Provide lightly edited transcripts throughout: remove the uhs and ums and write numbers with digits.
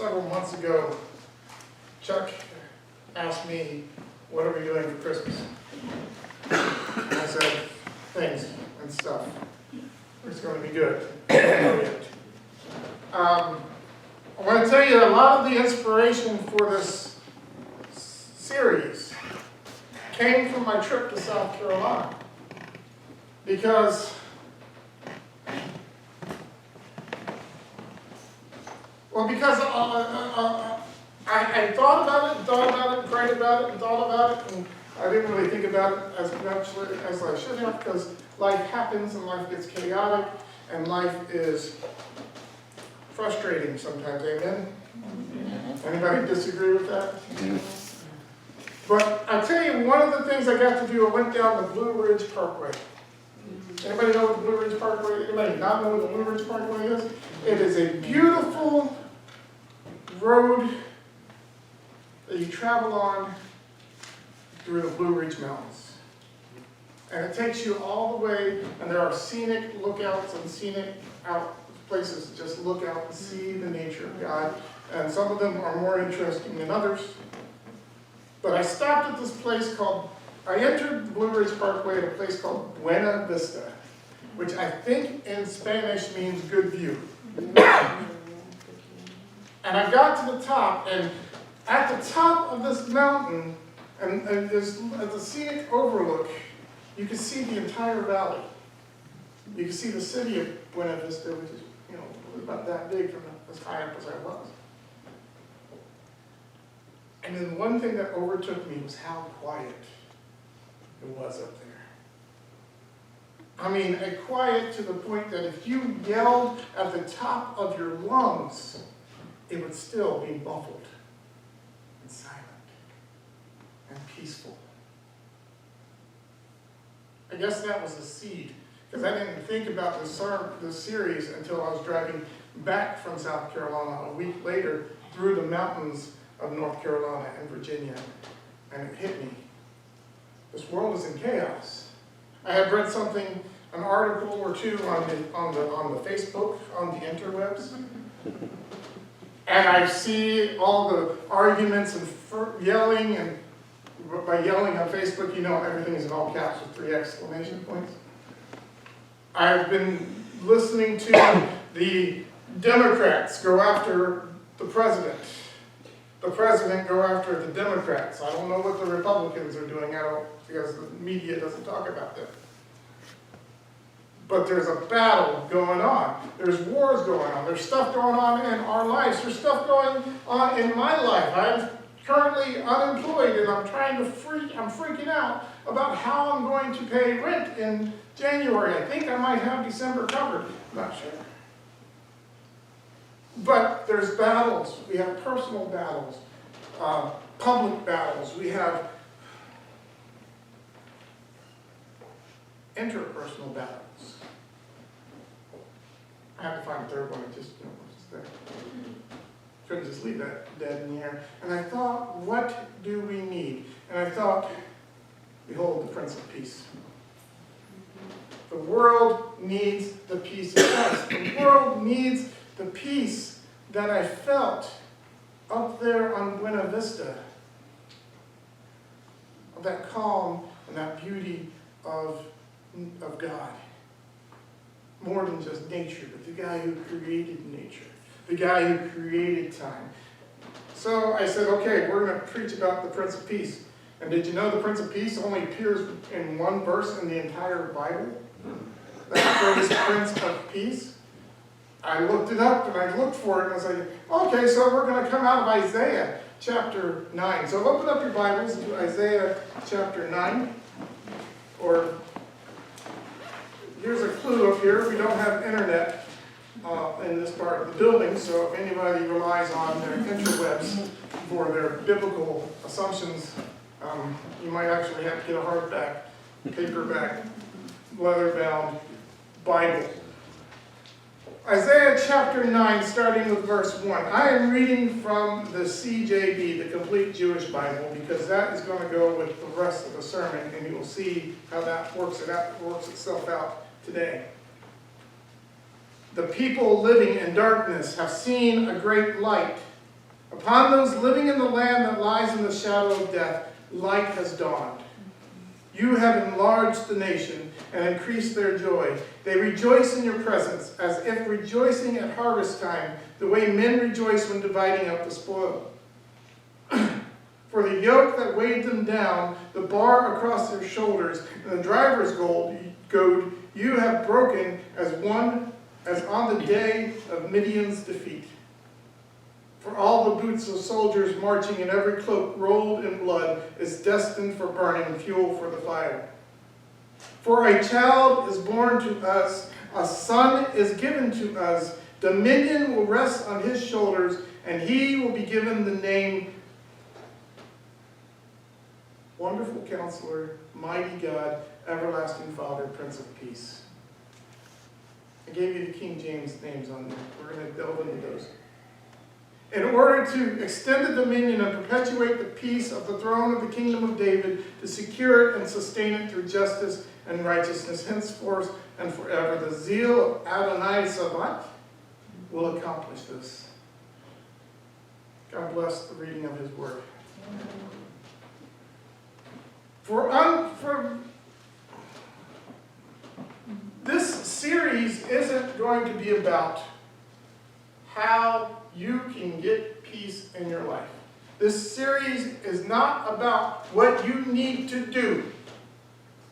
several months ago, Chuck asked me, what are we doing for Christmas? And I said, things and stuff. It's going to be good. I don't know yet. I want to tell you that a lot of the inspiration for this series came from my trip to South Carolina. Because I thought about it, and thought about it, and prayed about it, and thought about it, and I didn't really think about it as much as I should have, because life happens, and life gets chaotic, and life is frustrating sometimes, amen? Anybody disagree with that? But I tell you, one of the things I got to do, I went down the Blue Ridge Parkway. Anybody know what the Blue Ridge Parkway is? Anybody not know what the Blue Ridge Parkway is? It is a beautiful road that you travel on through the Blue Ridge Mountains. And it takes you all the way, and there are scenic lookouts and scenic places to just look out and see the nature of God. And some of them are more interesting than others. But I stopped at this place called, I entered the Blue Ridge Parkway at a place called Buena Vista, which I think in Spanish means good view. And I got to the top, and at the top of this mountain, and there's the scenic overlook, you can see the entire valley. You can see the city of Buena Vista, which is, about that big from as high up as I was. And then one thing that overtook me was how quiet it was up there. I mean, a quiet to the point that if you yelled at the top of your lungs, it would still be muffled and silent and peaceful. I guess that was a seed, because I didn't think about this series until I was driving back from South Carolina a week later through the mountains of North Carolina and Virginia, and it hit me. This world is in chaos. I had read an article or two on the Facebook, on the interwebs, and I see all the arguments and yelling, and by yelling on Facebook, everything is in all caps with 3 exclamation points. I've been listening to the Democrats go after the president go after the Democrats. I don't know what the Republicans are doing because the media doesn't talk about them. But there's a battle going on. There's wars going on. There's stuff going on in our lives. There's stuff going on in my life. I'm currently unemployed, and I'm freaking out about how I'm going to pay rent in January. I think I might have December covered. I'm not sure. But there's battles. We have personal battles, public battles. We have interpersonal battles. I had to find a third one. It just was there. Couldn't just leave that dead in the air. And I thought, what do we need? And I thought, behold, the Prince of Peace. The world needs the peace of Christ. The world needs the peace that I felt up there on Buena Vista, of that calm and that beauty of God. More than just nature, but the guy who created nature, the guy who created time. So I said, okay, we're going to preach about the Prince of Peace. And did you know the Prince of Peace only appears in one verse in the entire Bible? That phrase, Prince of Peace. I looked it up and I looked for it and I was like, okay, so we're going to come out of Isaiah chapter 9. So open up your Bibles to Isaiah chapter 9. Or here's a clue up here. We don't have internet in this part of the building, so if anybody relies on their interwebs for their biblical assumptions, you might actually have to get a hardback, paperback, leather-bound Bible. Isaiah chapter 9, starting with verse 1. I am reading from the CJB, the Complete Jewish Bible, because that is going to go with the rest of the sermon, and you will see how that works itself out today. The people living in darkness have seen a great light. Upon those living in the land that lies in the shadow of death, light has dawned. You have enlarged the nation and increased their joy. They rejoice in your presence, as if rejoicing at harvest time, the way men rejoice when dividing up the spoil. For the yoke that weighed them down, the bar across their shoulders, and the driver's goad, you have broken as on the day of Midian's defeat. For all the boots of soldiers marching and every cloak rolled in blood is destined for burning, fuel for the fire. For a child is born to us, a son is given to us, dominion will rest on his shoulders, and he will be given the name Wonderful Counselor, Mighty God, Everlasting Father, Prince of Peace. I gave you the King James names on there. We're going to delve into those. In order to extend the dominion and perpetuate the peace of the throne of the kingdom of David, to secure it and sustain it through justice and righteousness henceforth and forever, the zeal of Adonai Sabaoth will accomplish this. God bless the reading of his word. For this series isn't going to be about how you can get peace in your life. This series is not about what you need to do.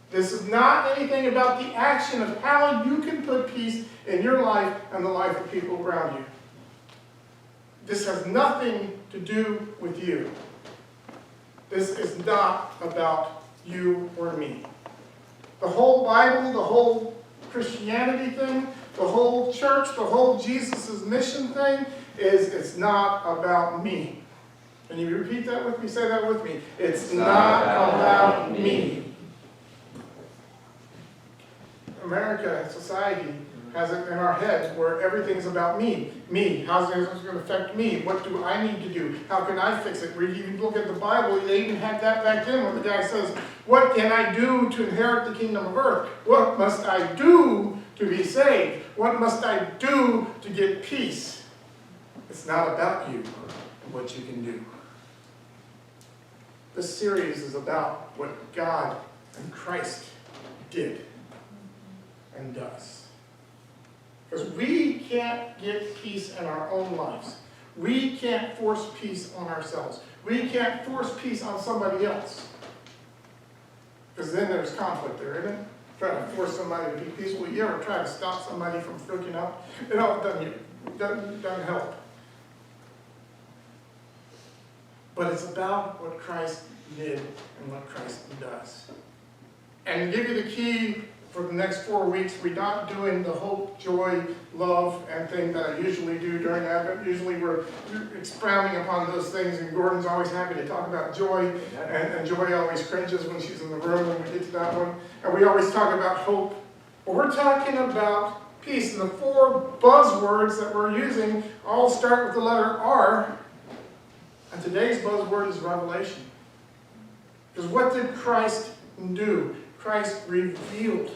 This is not anything about the action of how you can put peace in your life and the life of people around you. This has nothing to do with you. This is not about you or me. The whole Bible, the whole Christianity thing, the whole church, the whole Jesus' mission thing is it's not about me. Can you repeat that with me? Say that with me. It's not about me. America, society, has it in our heads where everything's about me. Me. How's this going to affect me? What do I need to do? How can I fix it? We even look at the Bible, they even had that back then when the guy says, what can I do to inherit the kingdom of earth? What must I do to be saved? What must I do to get peace? It's not about you and what you can do. This series is about what God and Christ did and does. Because we can't get peace in our own lives. We can't force peace on ourselves. We can't force peace on somebody else. Because then there's conflict there, isn't it? Try to force somebody to be peaceful. You ever try to stop somebody from freaking out? It doesn't help. But it's about what Christ did and what Christ does. And to give you the key for the next 4 weeks, we're not doing the hope, joy, love, and thing that I usually do during Advent. Usually we're expounding upon those things, and Gordon's always happy to talk about joy, and Joy always cringes when she's in the room when we get to that one. And we always talk about hope. But we're talking about peace, and the 4 buzzwords that we're using all start with the letter R, and today's buzzword is revelation. Because what did Christ do? Christ revealed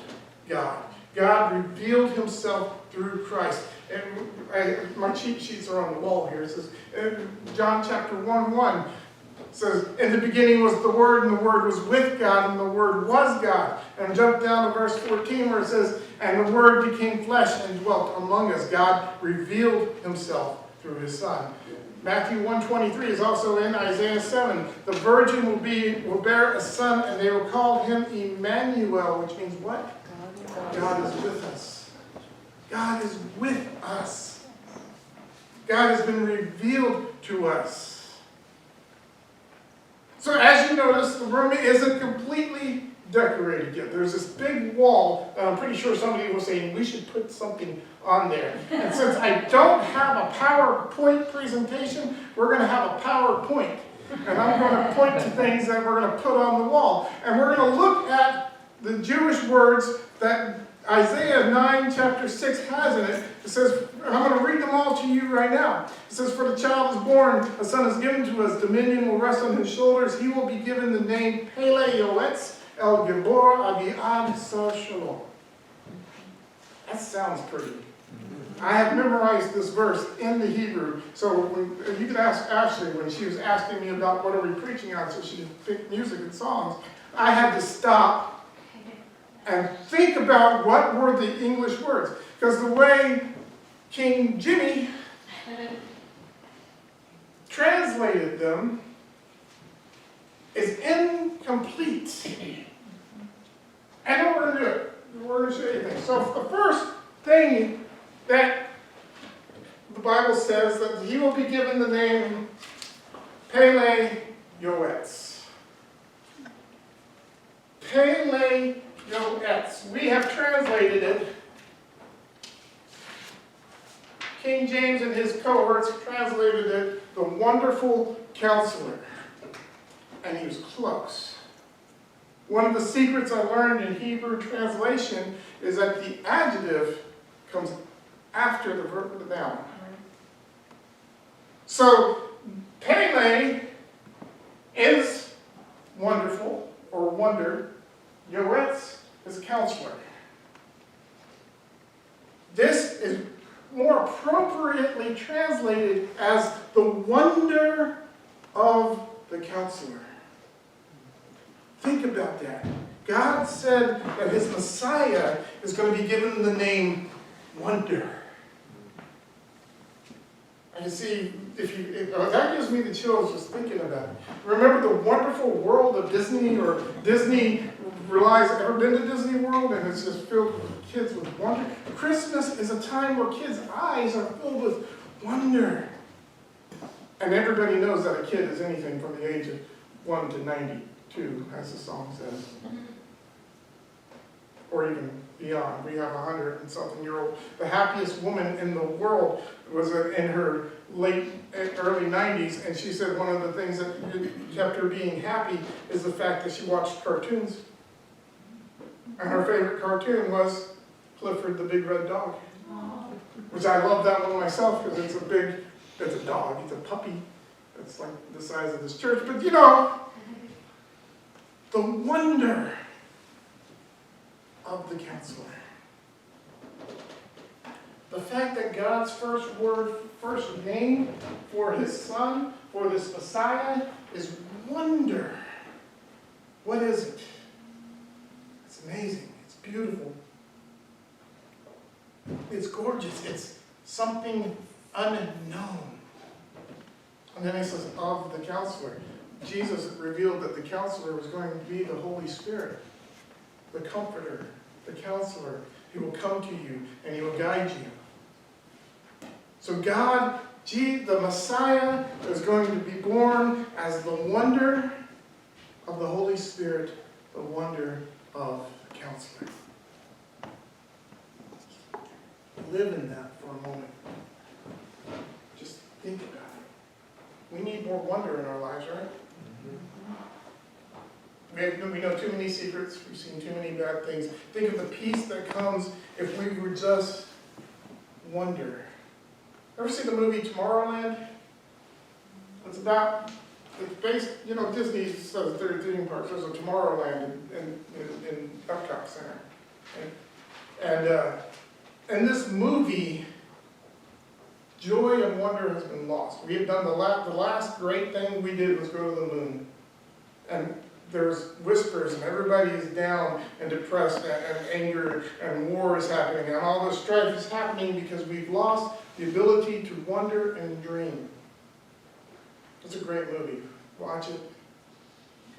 God. God revealed himself through Christ. And my cheat sheets are on the wall here. It says, John chapter 1:1 says, in the beginning was the Word, and the Word was with God, and the Word was God. And jump down to verse 14 where it says, and the Word became flesh and dwelt among us. God revealed himself through his Son. Matthew 1:23 is also in Isaiah 7. The virgin will bear a son, and they will call him Emmanuel, which means what? God is with us. God is with us. God has been revealed to us. So as you notice, the room isn't completely decorated yet. There's this big wall that I'm pretty sure somebody was saying we should put something on there. And since I don't have a PowerPoint presentation, we're going to have a PowerPoint. And I'm going to point to things that we're going to put on the wall. And we're going to look at the Jewish words that Isaiah 9 chapter 6 has in it. It says, I'm going to read them all to you right now. It says, for the child is born, a son is given to us, dominion will rest on his shoulders. He will be given the name Pele Yoetz, El Gibor Aviad Sar Shalom. That sounds pretty. I have memorized this verse in the Hebrew. So when, you could ask Ashley when she was asking me about what are we preaching on so she could pick music and songs. I had to stop and think about what were the English words. Because the way King Jimmy translated them is incomplete. And then we're going to do it. We're going to show you things. So the first thing that the Bible says that he will be given the name Pele Yoetz. Pele Yoetz. We have translated it. King James and his cohorts translated it the Wonderful Counselor. And he was close. One of the secrets I learned in Hebrew translation is that the adjective comes after the verb of the noun. So, Pele is wonderful, or wonder. Yoetz is counselor. This is more appropriately translated as the wonder of the counselor. Think about that. God said that his Messiah is going to be given the name Wonder. I can see, that gives me the chills just thinking about it. Remember the wonderful world of Disney, or Disney realize, ever been to Disney World? And it's just filled with kids with wonder. Christmas is a time where kids' eyes are filled with wonder. And everybody knows that a kid is anything from the age of 1 to 92, as the song says. Or even beyond. We have 100 and something year old. The happiest woman in the world was in her early 90s, and she said one of the things that kept her being happy is the fact that she watched cartoons. And her favorite cartoon was Clifford the Big Red Dog. Which I love that one myself because it's a dog, it's a puppy. It's like the size of this church. But you know, the wonder of the counselor. The fact that God's first name for his son, for this Messiah, is wonder. What is it? It's amazing. It's beautiful. It's gorgeous. It's something unknown. And then he says, of the counselor. Jesus revealed that the counselor was going to be the Holy Spirit, the comforter, the counselor. He will come to you and he will guide you. So God, the Messiah, is going to be born as the wonder of the Holy Spirit, the wonder of the counselor. Live in that for a moment. Just think about it. We need more wonder in our lives, right? We know too many secrets. We've seen too many bad things. Think of the peace that comes if we would just wonder. Ever see the movie Tomorrowland? It's based, Disney says their theme parks. There's a Tomorrowland in Epcot Center. And this movie, joy and wonder has been lost. We have done the last great thing we did was go to the moon. And there's whispers and everybody is down and depressed and anger and war is happening and all this strife is happening because we've lost the ability to wonder and dream. It's a great movie. Watch it.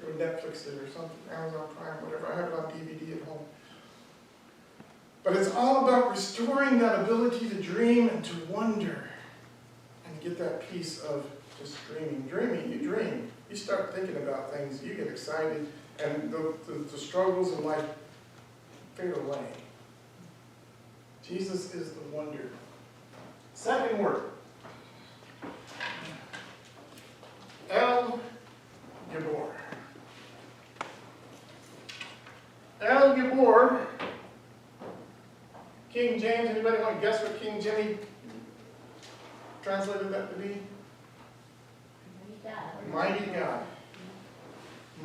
Or Netflix it or something, Amazon Prime, whatever. I have it on DVD at home. But it's all about restoring that ability to dream and to wonder and get that piece of just dreaming. Dreaming, you dream. You start thinking about things, you get excited, and the struggles in life fade away. Jesus is the wonder. Second word. El Gibor. El Gibor. King James, anybody want to guess what King Jimmy translated that to be? Mighty God.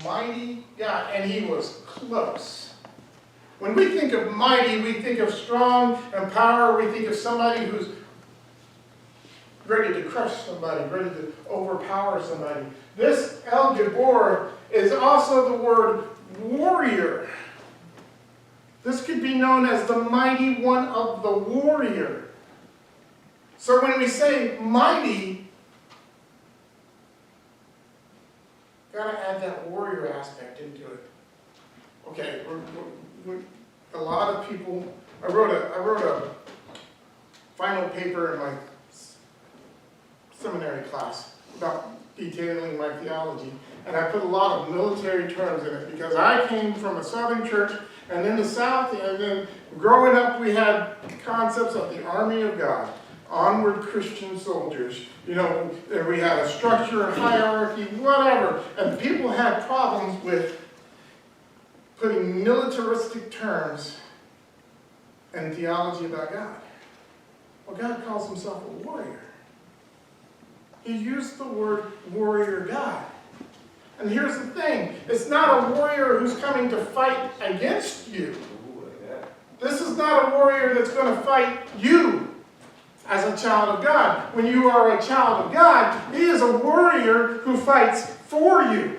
Mighty God. And he was close. When we think of mighty, we think of strong and power. We think of somebody who's ready to crush somebody, ready to overpower somebody. This El Gibor is also the word warrior. This could be known as the mighty one of the warrior. So when we say mighty, gotta add that warrior aspect into it. Okay, a lot of people. I wrote a final paper in my seminary class about detailing my theology, and I put a lot of military terms in it because I came from a southern church, and in the South, and then growing up, we had concepts of the army of God, onward Christian soldiers. You know, and we had a structure, a hierarchy, whatever, and people had problems with putting militaristic terms in theology about God. Well, God calls himself a warrior. He used the word warrior God. And here's the thing. It's not a warrior who's coming to fight against you. This is not a warrior that's going to fight you as a child of God. When you are a child of God, he is a warrior who fights for you.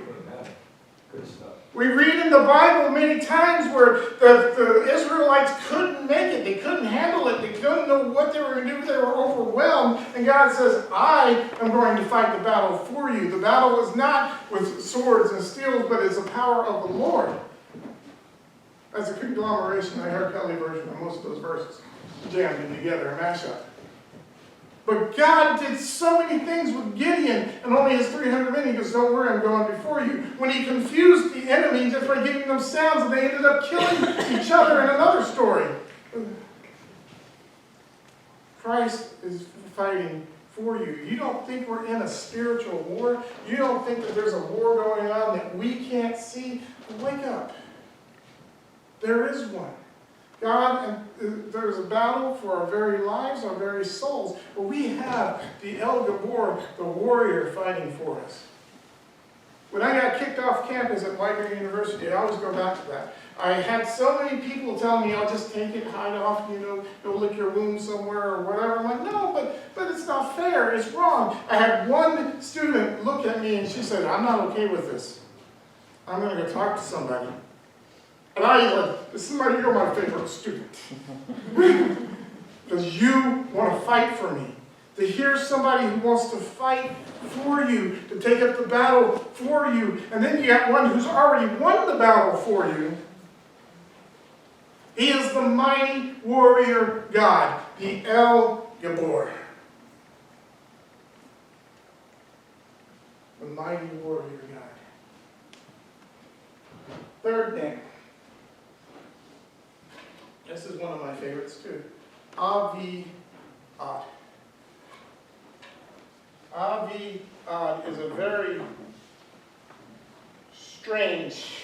Good stuff. We read in the Bible many times where the Israelites couldn't make it. They couldn't handle it. They couldn't know what they were going to do. They were overwhelmed. And God says, I am going to fight the battle for you. The battle is not with swords and steels, but it's the power of the Lord. That's a conglomeration, I heard Kelly version of most of those verses, jammed in together, a mashup. But God did so many things with Gideon and only his 300 men. He goes, don't worry, I'm going before you. When he confused the enemy just by giving them sounds, and they ended up killing each other in another story. Christ is fighting for you. You don't think we're in a spiritual war? You don't think that there's a war going on that we can't see? Wake up. There is one. God, and there's a battle for our very lives, our very souls. But we have the El Gibor, the warrior, fighting for us. When I got kicked off campus at Whitebeard University, I always go back to that. I had so many people tell me, I'll just take it, hide off, go lick your wound somewhere or whatever. I'm like, no, but it's not fair. It's wrong. I had one student look at me and she said, I'm not okay with this. I'm going to go talk to somebody. And I like, you're my favorite student. Because you want to fight for me. To hear somebody who wants to fight for you, to take up the battle for you, and then you got one who's already won the battle for you. He is the mighty warrior God, the El Gibor. The mighty warrior God. Third name. This is one of my favorites too. Avi-Ad. Avi-Ad is a very strange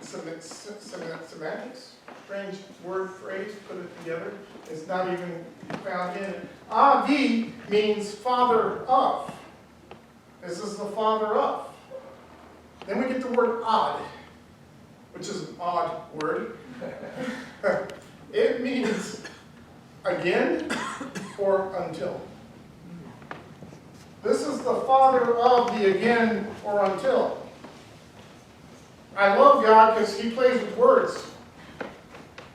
semantics, strange word phrase, put it together. It's not even found in it. Avi means father of. This is the father of. Then we get the word odd, which is an odd word. It means again or until. This is the father of the again or until. I love God because he plays with words.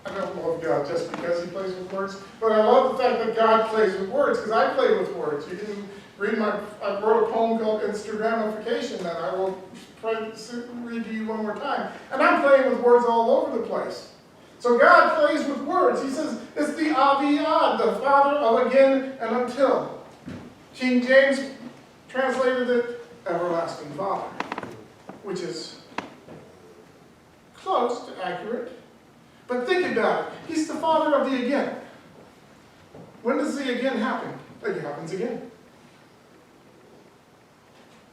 I don't love God just because he plays with words, but I love the fact that God plays with words because I play with words. You can read I wrote a poem called Instagramification that I will read to you one more time. And I'm playing with words all over the place. So God plays with words. He says, it's the Avi-Ad, the father of again and until. King James translated it everlasting father, which is close to accurate. But think about it. He's the father of the again. When does the again happen? It happens again.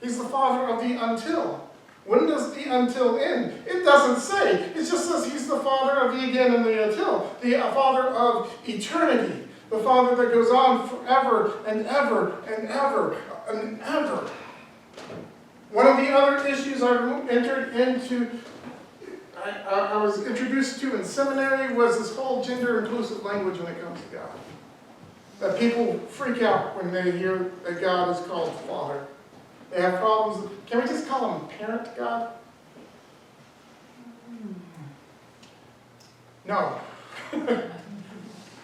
He's the father of the until. When does the until end? It doesn't say. It just says he's the father of the again and the until. The father of eternity. The father that goes on forever and ever and ever and ever. One of the other issues I entered into, I was introduced to in seminary was this whole gender inclusive language when it comes to God. That people freak out when they hear that God is called Father. They have problems. Can we just call him Parent God? No.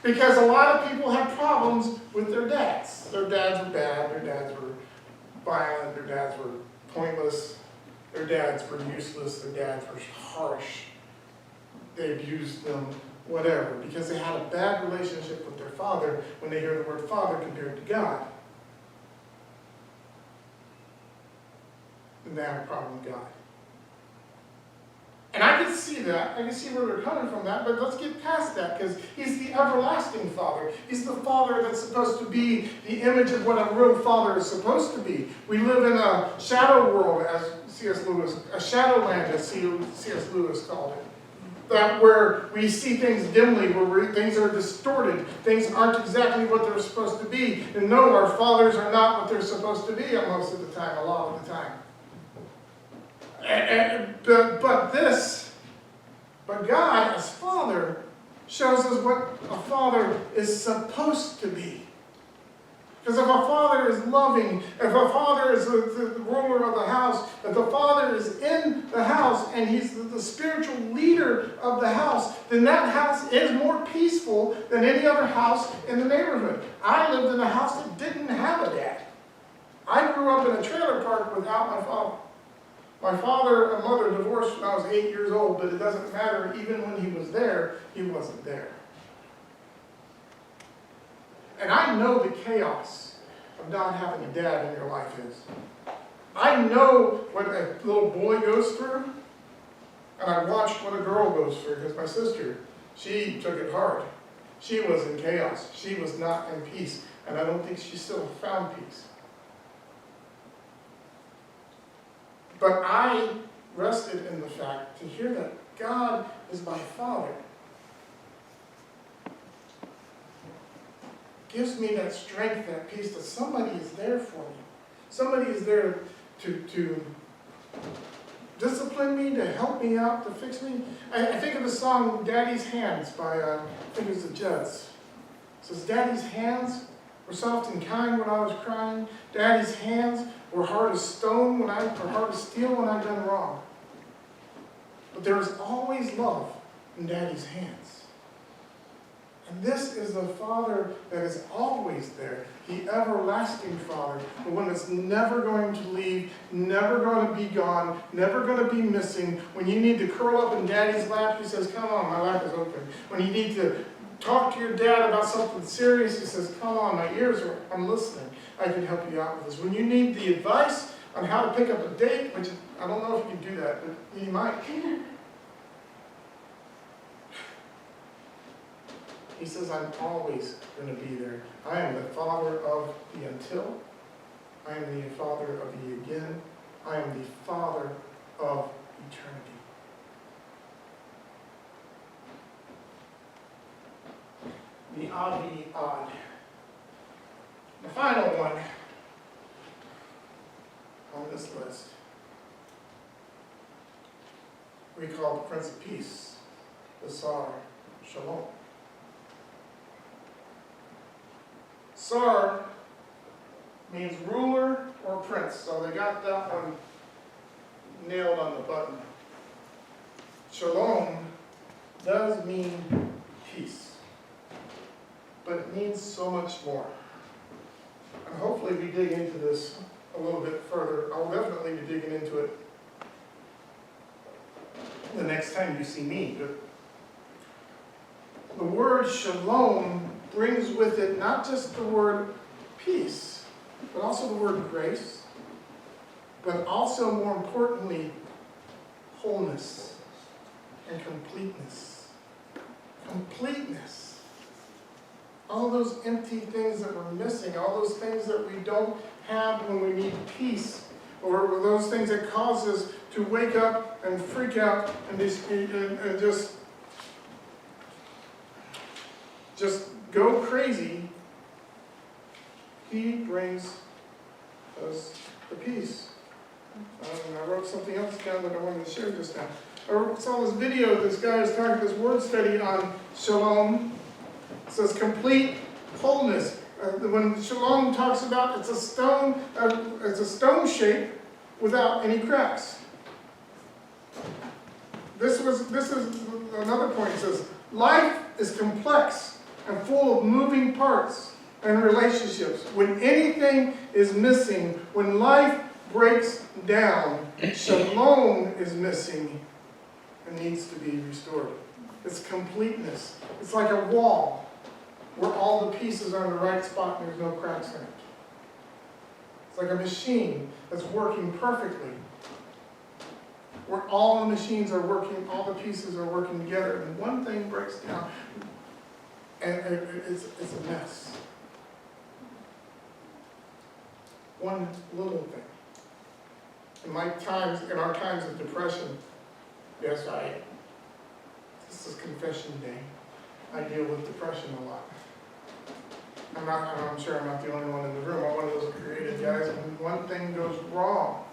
Because a lot of people have problems with their dads. Their dads were bad, their dads were violent, their dads were pointless, their dads were useless, their dads were harsh. They abused them, whatever, because they had a bad relationship with their father when they hear the word father compared to God. Then they have a problem with God. And I can see that. I can see where they're coming from that, but let's get past that because he's the everlasting Father. He's the Father that's supposed to be the image of what a real father is supposed to be. We live in a shadow world, as C.S. Lewis, a shadowland, as C.S. Lewis called it. That where we see things dimly, where things are distorted, things aren't exactly what they're supposed to be. And no, our fathers are not what they're supposed to be most of the time, a lot of the time. But God, as Father, shows us what a father is supposed to be. Because if a father is loving, if a father is the ruler of the house, if the father is in the house and he's the spiritual leader of the house, then that house is more peaceful than any other house in the neighborhood. I lived in a house that didn't have a dad. I grew up in a trailer park without my father. My father and mother divorced when I was 8 years old, but it doesn't matter. Even when he was there, he wasn't there. And I know the chaos of not having a dad in your life is. I know what a little boy goes through, and I watched what a girl goes through, because my sister, she took it hard. She was in chaos. She was not in peace, and I don't think she still found peace. But I rested in the fact to hear that God is my Father. Gives me that strength, that peace, that somebody is there for me. Somebody is there to discipline me, to help me out, to fix me. I think of the song Daddy's Hands by, I think it was the Judds. It says, Daddy's hands were soft and kind when I was crying. Daddy's hands were hard as stone or hard as steel when I'd done wrong. But there is always love in Daddy's hands. And this is the Father that is always there, the everlasting Father, the one that's never going to leave, never going to be gone, never going to be missing. When you need to curl up in Daddy's lap, he says, come on, my lap is open. When you need to talk to your dad about something serious, he says, come on, I'm listening. I can help you out with this. When you need the advice on how to pick up a date, which I don't know if you can do that, but you might. He says, I'm always going to be there. I am the Father of the until. I am the Father of the again. I am the Father of eternity. The odd. The final one on this list we call the Prince of Peace, the Sar Shalom. Sar means ruler or prince, so they got that one nailed on the button. Shalom does mean peace, but it means so much more. And hopefully we dig into this a little bit further. I'll definitely be digging into it the next time you see me. But the word shalom brings with it not just the word peace, but also the word grace, but also, more importantly, wholeness and completeness. Completeness. All those empty things that we're missing, all those things that we don't have when we need peace, or those things that cause us to wake up and freak out and just go crazy. He brings us the peace. I wrote something else down that I wanted to share just now. I saw this video, this guy was talking this word study on shalom. It says complete wholeness. When shalom talks about it's a stone shape without any cracks. This is another point. It says life is complex and full of moving parts and relationships. When anything is missing, when life breaks down, shalom is missing and needs to be restored. It's completeness. It's like a wall where all the pieces are in the right spot and there's no cracks in it. It's like a machine that's working perfectly, where all the machines are working, all the pieces are working together, and one thing breaks down, and it's a mess. One little thing. In our times of depression, yes, this is confession day. I deal with depression a lot. I'm sure I'm not the only one in the room. I'm one of those creative guys, and one thing goes wrong.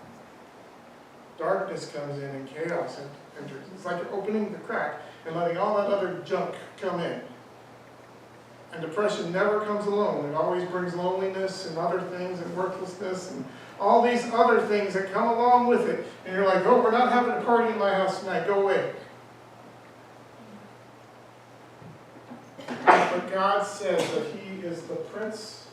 Darkness comes in and chaos enters. It's like opening the crack and letting all that other junk come in. And depression never comes alone. It always brings loneliness and other things and worthlessness and all these other things that come along with it. And you're like, oh, we're not having a party in my house tonight. Go away. But God says that He is the Prince,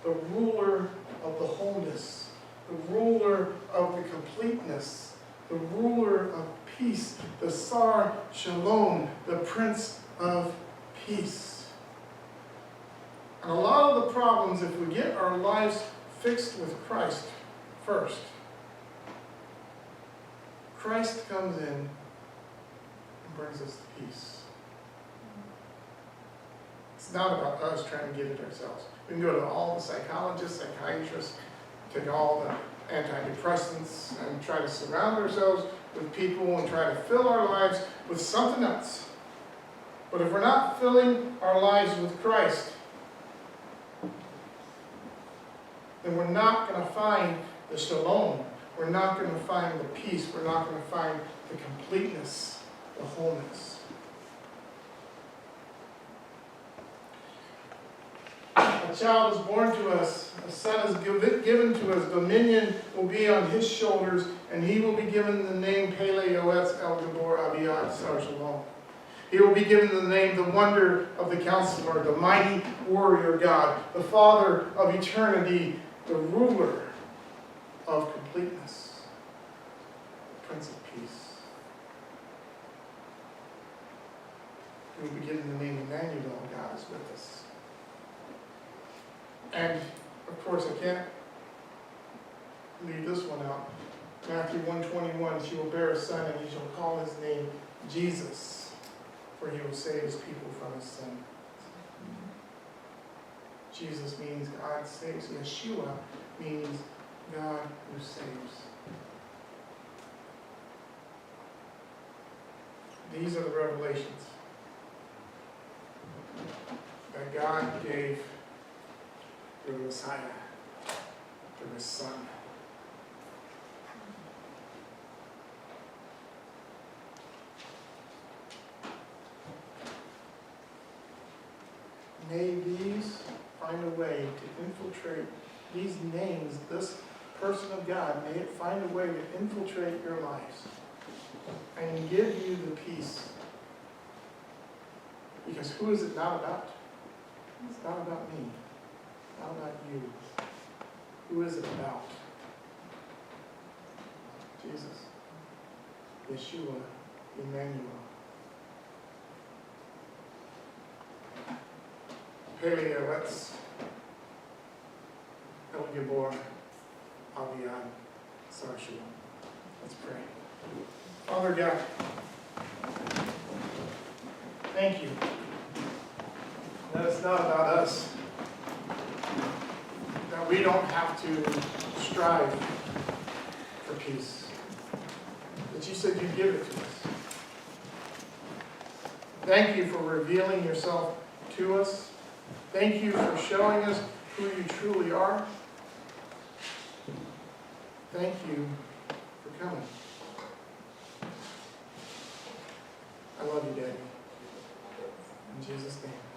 the ruler of the wholeness, the ruler of the completeness, the ruler of peace, the Sar Shalom, the Prince of Peace. And a lot of the problems, if we get our lives fixed with Christ first, Christ comes in and brings us to peace. It's not about us trying to get it ourselves. We can go to all the psychologists, psychiatrists, take all the antidepressants and try to surround ourselves with people and try to fill our lives with something else. But if we're not filling our lives with Christ, then we're not going to find the shalom. We're not going to find the peace. We're not going to find the completeness, the wholeness. A child is born to us, a son is given to us, dominion will be on his shoulders, and he will be given the name Pele Yoetz El Gabor Abiyad Sar Shalom. He will be given the name, the wonder of the counselor, the mighty warrior God, the Father of eternity, the ruler of completeness, the Prince of Peace. He will be given the name Emmanuel, God is with us. And, of course, I can't leave this one out. Matthew 1:21, she will bear a son, and he shall call his name Jesus, for he will save his people from his sin. Jesus means God saves. Yeshua means God who saves. These are the revelations that God gave through the Messiah, through His Son. May these find a way to infiltrate these names, this person of God, may it find a way to infiltrate your lives and give you the peace. Because who is it not about? It's not about me. Not about you. Who is it about? Jesus. Yeshua, Emmanuel. Pele Yoetz El Gabor Abiyad Sar Shalom. Let's pray. Father God, thank you that it's not about us. That we don't have to strive for peace. That you said you'd give it to us. Thank you for revealing yourself to us. Thank you for showing us who you truly are. thank you for coming. I love you, Daddy. In Jesus' name.